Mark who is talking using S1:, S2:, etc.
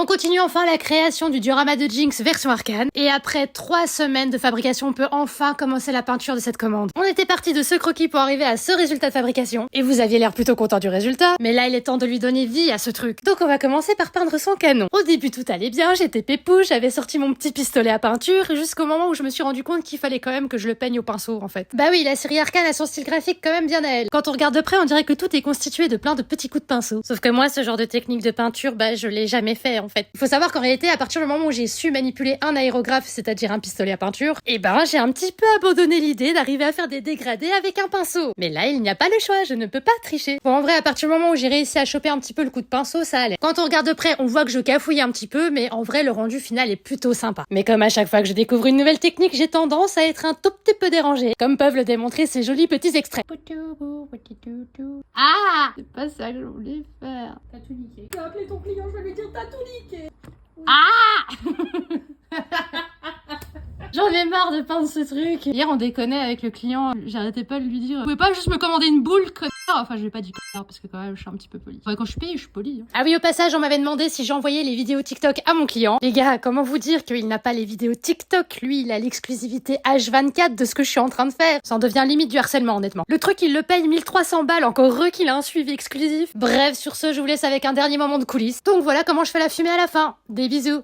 S1: On continue enfin la création du diorama de Jinx version arcane, et après 3 semaines de fabrication, on peut enfin commencer la peinture de cette commande. On était parti de ce croquis pour arriver à ce résultat de fabrication, et vous aviez l'air plutôt content du résultat, mais là il est temps de lui donner vie à ce truc. Donc on va commencer par peindre son canon. Au début tout allait bien, j'étais pépouche, j'avais sorti mon petit pistolet à peinture, jusqu'au moment où je me suis rendu compte qu'il fallait quand même que je le peigne au pinceau en fait. Bah oui, la série Arcane a son style graphique quand même bien à elle. Quand on regarde de près, on dirait que tout est constitué de plein de petits coups de pinceau. Sauf que moi, ce genre de technique de peinture, bah je l'ai jamais fait en fait. Il faut savoir qu'en réalité, à partir du moment où j'ai su manipuler un aérographe, c'est-à-dire un pistolet à peinture, et ben j'ai un petit peu abandonné l'idée d'arriver à faire des dégradés avec un pinceau. Mais là, il n'y a pas le choix, je ne peux pas tricher. Bon, en vrai, à partir du moment où j'ai réussi à choper un petit peu le coup de pinceau, ça allait. Quand on regarde de près, on voit que je cafouille un petit peu, mais en vrai, le rendu final est plutôt sympa. Mais comme à chaque fois que je découvre une nouvelle technique, j'ai tendance à être un tout petit peu dérangée, comme peuvent le démontrer ces jolis petits extraits. Ah, c'est pas ça que je voulais faire.
S2: T'as tout niqué. Tu vas appeler ton client, je vais lui dire t'as tout niqué.
S1: J'en ai marre de peindre ce truc. Hier, on déconnait avec le client. J'arrêtais pas de lui dire: vous pouvez pas juste me commander une boule, connard? Enfin, je l'ai pas dit connard parce que quand même, je suis un petit peu polie. Enfin, quand je suis payée, je suis polie. Ah oui, au passage, on m'avait demandé si j'envoyais les vidéos TikTok à mon client. Les gars, comment vous dire qu'il n'a pas les vidéos TikTok? Lui, il a l'exclusivité H24 de ce que je suis en train de faire. Ça en devient limite du harcèlement, honnêtement. Le truc, il le paye 1300 balles, encore heureux qu'il a un suivi exclusif. Bref, sur ce, je vous laisse avec un dernier moment de coulisses. Donc voilà comment je fais la fumée à la fin. Des bisous.